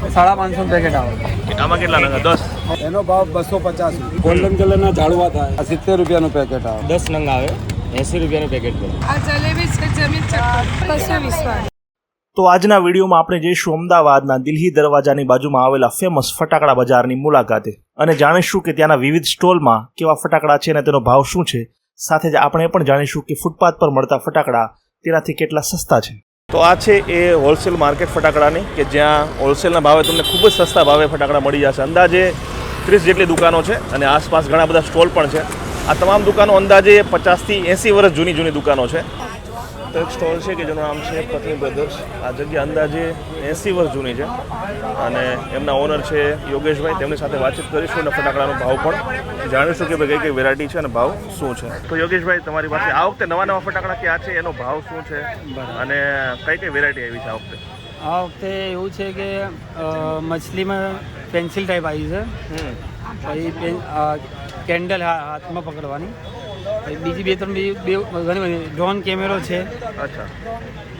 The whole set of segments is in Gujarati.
550 પેકેટ આવે. આમાં કેટલા નંગ? 10. એનો ભાવ 250. ગોલ્ડન કલરના ઝાડવા થાય 70 રૂપિયાનું પેકેટ આવે. 10 નંગ આવે 80 રૂપિયાનું પેકેટ પડે. આ જલેબી છે જમીન ચક્કર 220. તો આજના વિડીયોમાં આપણે જઈશું અમદાવાદના દિલ્હી દરવાજાની બાજુમાં આવેલા ફેમસ ફટાકડા બજારની મુલાકાતે અને જાણીશું કે ત્યાંના વિવિધ સ્ટોલમાં કેવા ફટાકડા છે અને તેનો ભાવ શું છે. સાથે જ આપણે પણ જાણીશું કે ફૂટપાથ પર મળતા ફટાકડા તેનાથી કેટલા સસ્તા છે. તો આ છે એ હોલસેલ માર્કેટ ફટાકડાની કે જ્યાં હોલસેલના ભાવે તમને ખૂબ જ સસ્તા ભાવે ફટાકડા મળી જશે. અંદાજે 30 જેટલી દુકાનો છે અને આસપાસ ઘણા બધા સ્ટોલ પણ છે. આ તમામ દુકાનો અંદાજે 50 થી 80 વર્ષ જૂની દુકાનો છે. તો એક સ્ટોલ છે કે જેનું નામ છે પત્ની બ્રધર્સ. આ જગ્યા અંદાજે 80 વર્ષ જૂની છે અને એમના ઓનર છે યોગેશભાઈ. તેમની સાથે વાતચીત કરીશું અને ફટાકડાનો ભાવ પણ જાણીશું કે ભાઈ કઈ વેરાયટી છે અને ભાવ શું છે. તો યોગેશભાઈ, તમારી પાસે આ વખતે નવા ફટાકડા ક્યાં છે, એનો ભાવ શું છે અને કઈ વેરાયટી આવી છે આ વખતે? આ વખતે એવું છે કે મછલીમાં પેન્સિલ ટાઈપ આવી છે. પછી કેન્ડલ હાથમાં પકડવાની. બીજી બે ત્રણ ઘણી ડ્રોન કેમેરો છે. અચ્છા,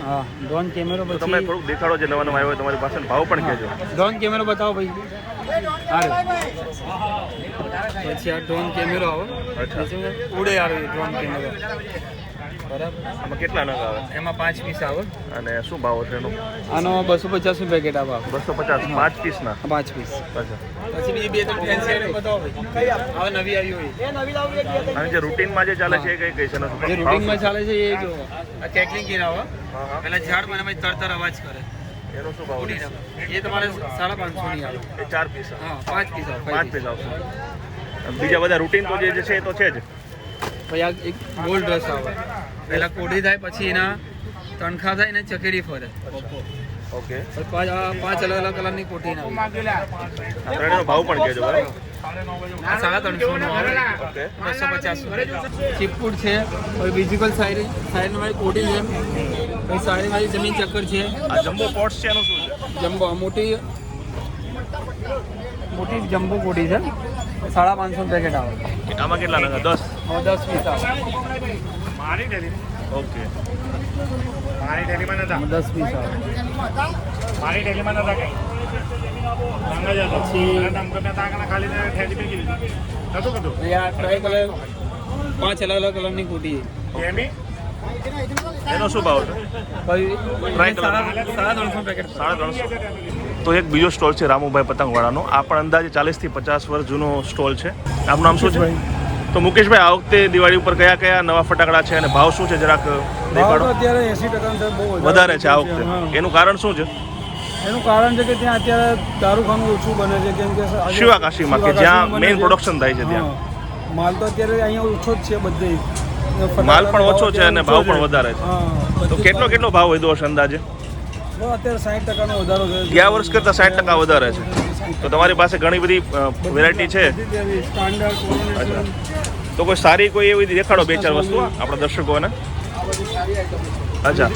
હા, ડ્રોન કેમેરો. પછી તમે થોડુંક દેખાડો જે નવા આવ્યો હોય તમારી પાસે, ભાવ પણ કહેજો. ડ્રોન કેમેરો બતાવો ભાઈ. અરે પછી આ ડ્રોન કેમેરો આવે. અચ્છા, ઉડે આવે ડ્રોન કેમેરો. બરાબર. આમાં કેટલા નંગ આવે? એમાં 5 પીસ આવે. અને શું ભાવ છે એનો? આનો 250 પેકેટ આવે. 250 5 પીસના? 5 પીસ. અચ્છા. પછી બીજી બે ત્રણ ફેન્સી આઈટમ બતાવો ભાઈ. હવે નવી આવી હોય. અને જે રૂટીનમાં જે ચાલે છે એ કઈ છે? જે રૂટીનમાં ચાલે છે એ જો આ કેકલિંગ કીન આવે. પેલા ઝાડ મને તરતર અવાજ કરે. એનો શું ભાવ? એ તમારે 550 ની આવે. એ 4 પીસ? હા, 5 પીસ આવે. 5 પીસ આવશે. બીજા બધા રૂટીન તો જે છે એ તો છે જ. પછી આ એક ગોલ્ડ રસ આવે. પહેલા કોડી થાય, પછી એના તણખા થાય ને ચકેરી ફરે. ઓકે. પાંચ અલગ કલરની કોઠી આવે. ત્રણેયનો ભાવ પણ કહેજો. બરાબર. 350 નો આવે. ઓકે. 250. ચીપકુટ છે. પછી વિઝિબલ સાઈડ વાળી કોટી છે. પછી સાઈડ વાળી જમીન ચક્કર છે. આ જમ્બો પોટ્સ છે એનું શું છે? જમ્બો મોટી જમ્બો કોટી છે. 550 પેકેટ આવે. આમાં કેટલા નંગ? 10. 10 પીસ આવે. ઓકે. 10 પીસ આવે. પછી આ ટ્રાય કલર 5 અલગ કલરની કોટી છે. એનો શું ભાવ છે? પછી ટ્રાય કલર 350 પેકેટ. 350. તો એક બીજો સ્ટોલ છે રામુભાઈ પતંગવાળાનો. આ પણ અંદાજે 40 થી 50 વર્ષ જૂનો સ્ટોલ છે. આપનું નામ શું છે? તો મુકેશભાઈ, આ વખતે દિવાળી ઉપર કયા નવા ફટાકડા છે અને ભાવ શું છે જરાક દેખાડો. અત્યારે 80% બહુ વધારે છે આ વખતે. એનું કારણ શું છે? એનું કારણ છે કે ત્યાં અત્યારે દારૂખાનું ઓછું બને છે. કેમ કે શિવાકાશીમાં કે જ્યાં મેઇન પ્રોડક્શન થાય છે ત્યાં માલ તો અત્યારે અહીંયા ઓછો જ છે. બધે માલ પણ ઓછો છે અને ભાવ પણ વધારે છે. તો કેટલો ભાવ વધ્યો હશે અંદાજે? અત્યારે 60% વધારો છે. ગયા વર્ષ કરતાં 60% વધારે છે. તો તમારી પાસે ઘણી બધી વેરાયટી છે. તો કોઈ સારી કોઈ એવી દેખાડો 2-4 વસ્તુ આપણા દર્શકોને. અચ્છા.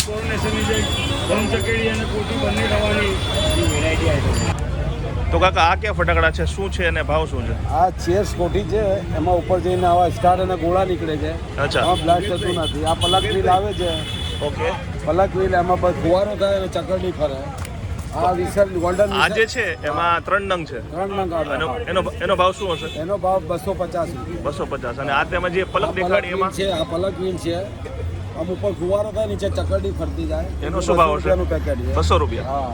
તો કાકા, આ ક્યાં ફટાકડા છે, શું છે અને ભાવ શું છે? આ ચેર્સ કોઠી છે. એમાં ઉપર જઈને આવા સ્ટાર અને ગોળા નીકળે છે. અચ્છા. આમાં બ્લાસ્ટ થતું નથી. આ પલક વ્હીલ આવે છે. ઓકે. પલક વ્હીલ એમાં બસ ફુવારો થાય અને ચકરડી ફરે. આ વિશાલ ગોલ્ડન આ જે છે એમાં 3 નંગ છે. 3 નંગ આવે. એનો ભાવ શું હશે? એનો ભાવ 250. 250. અને આ તેમાં જે પલક દેખાડી એમાં છે. આ પલક વ્હીલ છે. આમ ઉપર ફુવારો થાય, નીચે ચકરડી ફરતી જાય. એનો શું ભાવ હશે? 200 રૂપિયા. હા.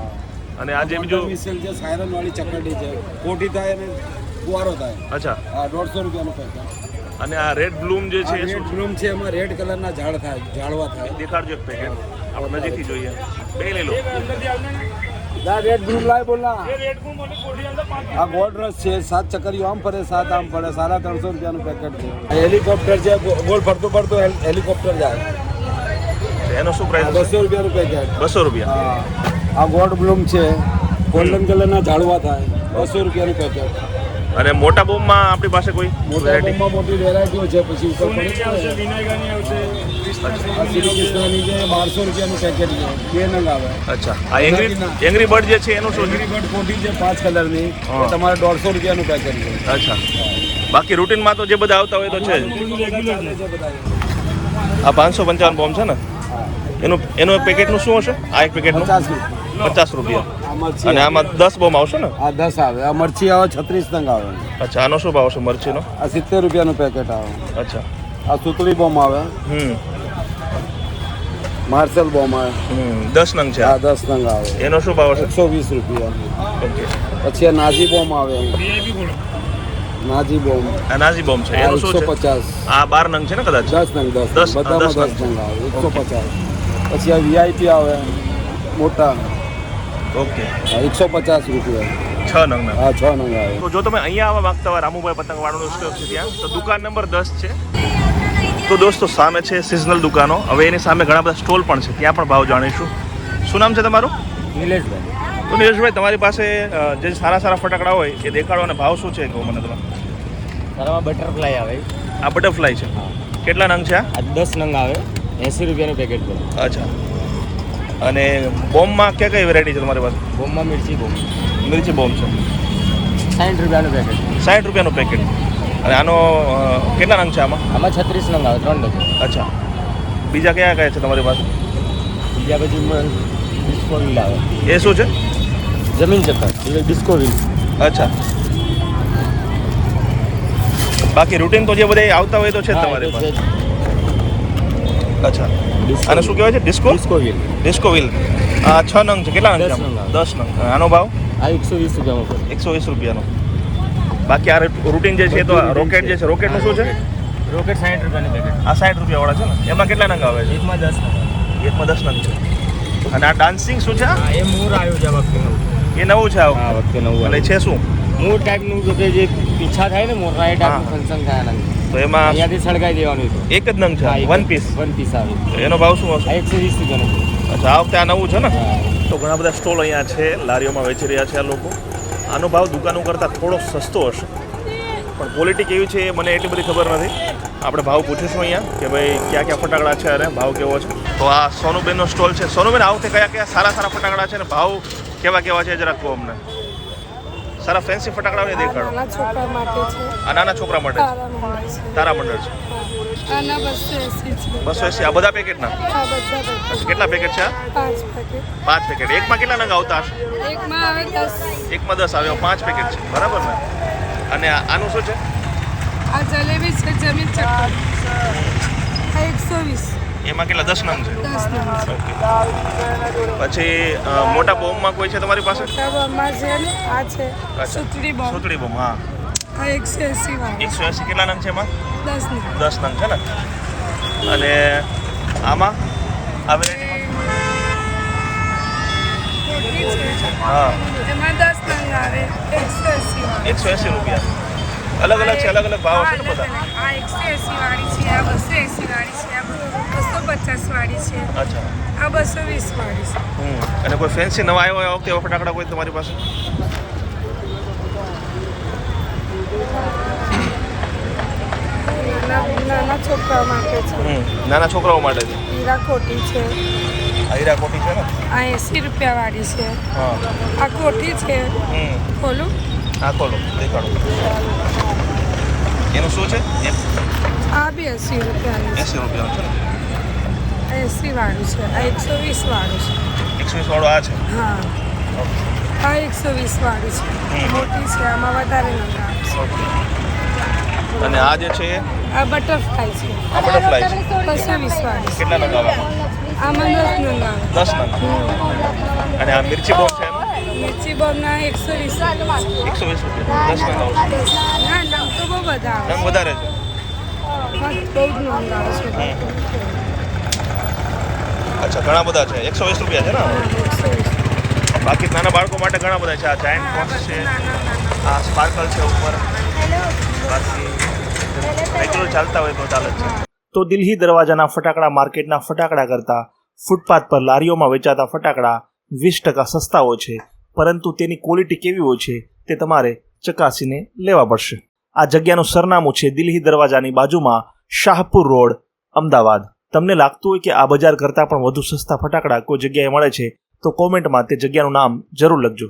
અને આ જે બીજું વિશાલ છે સાયરન વાળી ચકરડી છે. કોઠી થાય અને ફુવારો થાય. અચ્છા. આ 150 રૂપિયાનું પેકેટ. અને આ રેડ બ્લૂમ જે છે એ શું રેડ બ્લૂમ છે. એમાં રેડ કલરના ઝાડવા થાય. દેખાડજો એક પેકેટ, આપણે નજીકથી જોઈએ. બે લઈ લો. રેડ બ્લૂમ લાય બોલના. આ ગોલ્ડ રસ છે. 7 ચક્કરીઓ આમ ફરે, 7 આમ ફરે. 350 રૂપિયાનું પેકેટ છે. હેલિકોપ્ટર છે. ગોળ ફરતું હેલિકોપ્ટર જાય. એનો શું પ્રાઇસ? 200 રૂપિયાનું પેકેટ. 200 રૂપિયા. હા. આ ગોલ્ડ બ્લૂમ છે. ગોલ્ડન કલરના ઝાડવા થાય. 200 રૂપિયાનું પેકેટ. અને મોટા બોમ્બમાં આપણી પાસે કોઈ મોટી વેરાયટીઓ છે. પછી ઉપર શ્રીકૃષ્ણની છે. 1200 રૂપિયાનું પેકેટ છે. 2 નંગ આવે. અચ્છા. આ એંગ્રી બર્ડ જે છે એનું શું? એંગ્રી બર્ડ કોટી છે 5 કલરની. તમારે 150 રૂપિયાનું પેકેટ છે. અચ્છા. બાકી રૂટીનમાં તો જે બધા આવતા હોય તો છે જ. આ 555 બોમ્બ છે ને, એનું પેકેટનું શું હશે? આ એક પેકેટનું 50 રૂપિયા. 50 રૂપિયા. આ મરચી અને આમાં 10 બોમ આવશે ને? આ 10 આવે. આ મરચી આવે 36 નંગ આવે. અચ્છા, આનો શું ભાવ છે મરચીનો? આ 70 રૂપિયાનું પેકેટ આવે. અચ્છા. આ સુતળી બોમ આવે. માર્શલ બોમ આવે. 10 નંગ છે. આ 10 નંગ આવે. એનો શું ભાવ છે? 120 રૂપિયા. ઓકે. પછી આ નાજી બોમ આવે. નાજી બોમ. આ નાજી બોમ છે. એનો શું છે? 150. આ 12 નંગ છે ને કદાચ? 10 નંગ. 10 બધામાં 10 નંગ આવે. 150. પછી આ વીઆઈપી આવે મોટા. ઓકે. 150 રૂપિયા. 6 નંગ. હા, 6 નંગ આવે. તો જો તમે અહીંયા આવવા માંગતા હોય રામુભાઈ પતંગવાળાનો સ્ટોક છે ત્યાં, તો દુકાન નંબર 10 છે. તો દોસ્તો સામે છે સિઝનલ દુકાનો. હવે એની સામે ઘણા બધા સ્ટોલ પણ છે, ત્યાં પણ ભાવ જાણીશું. શું નામ છે તમારું? નિલેશભાઈ. તો નિલેશભાઈ, તમારી પાસે જે સારા સારા ફટાકડા હોય એ દેખાડો અને ભાવ શું છે કહો મને તમે. તારામાં બટરફ્લાય આવે. આ બટરફ્લાય છે. કેટલા નંગ છે આ 10 નંગ આવે. 80 રૂપિયાનું પેકેટ પડે. અચ્છા. અને બોમ્બમાં કઈ વેરાયટી છે તમારી પાસે? બોમ્બમાં મિર્ચી બોમ્બ. મિર્ચી બોમ્બ છે. 60 રૂપિયાનું પેકેટ. 60 રૂપિયાનું પેકેટ. અને આનો કેટલા નંગ છે આમાં? આમાં 36 નંગ આવે. 3 ડઝન. અચ્છા. બીજા કયા કયા છે તમારી પાસે? બીજા પછી ડિસ્કો વ્હીલ આવે. એ શું છે? જમીન ચક્કર એટલે ડિસ્કો વ્હીલ. અચ્છા. બાકી રૂટીન તો જે બધા આવતા હોય તો છે જ તમારી પાસે. અચ્છા. આને શું કહેવાય છે? Disco wheel. Disco wheel. આ 6 નંગ છે. કેટલા નંગ છે? 10 નંગ. આનો ભાવ? આ 120 રૂપિયામાં પડે. 120 રૂપિયાનો. બાકી આ રૂટીન જે છે તો રોકેટ જે છે, રોકેટનું શું છે? રોકેટ 60 રૂપિયાનું પેકેટ. આ 60 રૂપિયાવાળા છે ને? એમાં કેટલા નંગ આવે છે? એકમાં 10 નંગ. એકમાં 10 નંગ છે. અને આ ડાન્સિંગ શું છે? એ મોર આવ્યું છે આ વખતે નવું. એ નવું છે આ વખતે નવું. અને છે શું? મોર ટાઈપનું જો કે જે પીછા થાય ને મોરના એ ટાઈપનું ફંક્શન થાય નંગ. તો એમાં અહીંયાથી સળગાઈ દેવાનું તો એક જ નંગ છે, વન પીસ. આવે. એનો ભાવ શું હશે? આ 120 રૂપિયાનું. અચ્છા, આ વખતે આ નવું છે ને? તો ઘણા બધા સ્ટોલ અહીંયા છે, લારીઓમાં વેચી રહ્યા છે આ લોકો. આનો ભાવ દુકાનો કરતાં થોડો સસ્તો હશે, પણ ક્વોલિટી કેવી છે એ મને એટલી બધી ખબર નથી. આપણે ભાવ પૂછીશું અહીંયા કે ભાઈ ક્યાં ક્યાં ફટાકડા છે અને ભાવ કેવો છે. તો આ સોનુબેનનો સ્ટોલ છે. સોનુબેન, આ વખતે કયા કયા સારા સારા ફટાકડા છે ને ભાવ કેવા કેવા છે જરા કહો અમને. સારા ફેન્સી ફટાકડા હોય દેખાડો. નાના છોકરા માટે છે. આ નાના છોકરા માટે છે. તારા મંડળ છે. આના 280 છે. 280. આ બધા પેકેટના? આ બધા પેકેટ. કેટલા પેકેટ છે? 5 પેકેટ. 5 પેકેટ. એકમાં કેટલા નંગ આવતા હશે? એકમાં આવે 10. એકમાં 10 આવે. 5 પેકેટ છે, બરાબર ને? અને આનું શું છે? આ જલેબી છે જમીન ચક્કર. આ 120. એમાં કેટલા 10 નંગ છે? 10 નંગ છે. ઓકે. પછી મોટા બોમ્બમાં કોઈ છે તમારી પાસે? મોટા બોમ્બમાં છે ને આ છે સુતળી બોમ્બ. સુતળી બોમ્બ. હા. આ 180 વાળો. 180. કેટલા નંગ છે એમાં? 10 નંગ. 10 નંગ છે ને? અને આમાં આ વેરાયટીમાં? હા. એમાં 10 નંગ આવે. 180 વાળો. 180 રૂપિયા. અલગ અલગ છે, અલગ અલગ ભાવ હશે ને બધા? આ 180 વાળી છે, આ 280 વાળી છે, આ 250 વાળી છે, અચ્છા. આ 220 વાળી છે. અને કોઈ ફેન્સી નવા આવ્યો હોય વખતે એવા ફટાકડા કોઈ તમારી પાસે? નાના છોકરાઓ માટે છે. નાના છોકરાઓ માટે છે. હીરાકોટી છે. આ હીરાકોટી છે ને? આ 80 રૂપિયા વાળી છે. હા. આ કોટી છે. ખોલું? હા, ખોલો, દેખાડો. એનું શું છે? આ બી 80 રૂપિયાનું છે. 80 રૂપિયાનું છે ને? 80 વાળું છે. આ 120 વાળું છે. 120 વાળો આ છે? હા. આ 120 વાળું છે. મોટી છે, આમાં વધારે નંગ આવશે. અને આ જે છે આ બટરફ્લાય છે. આ બટરફ્લાય છે. 220 વાળી છે. કેટલા નંગ આવે? આમાં 10 નંગ આવે. 10 નંગ. અને આ મિર્ચી બોમ્બ છે એમાં? મિર્ચી બોમ્બના 120 120 રૂપિયા. 10 નંગ આવશે. ના નંગ તો બહુ બધા આવે. નંગ વધારે છે. બહુ જ નંગ આવે છે. અચ્છા, ઘણા બધા છે. 120 રૂપિયા છે ને? 120. બાકી નાના બાળકો માટે ઘણા બધા છે. આ જાયન્ટ બોક્સ છે, આ સ્પાર્કલ છે ઉપર. બાકી રેગ્યુલર ચાલતા હોય તો ચાલે છે. તો દિલ્હી દરવાજાના ફટાકડા માર્કેટના ફટાકડા કરતાં ફૂટપાથ પર લારીઓમાં વેચાતા ફટાકડા 20% સસ્તા હોય છે, પરંતુ તેની ક્વોલિટી કેવી હોય છે તે તમારે ચકાસીને લેવા પડશે. આ જગ્યાનું સરનામું છે દિલ્હી દરવાજાની બાજુમાં શાહપુર રોડ, અમદાવાદ. તમને લાગતું હોય કે આ બજાર કરતાં પણ વધુ સસ્તા ફટાકડા કોઈ જગ્યાએ મળે છે તો કોમેન્ટમાં તે જગ્યાનું નામ જરૂર લખજો.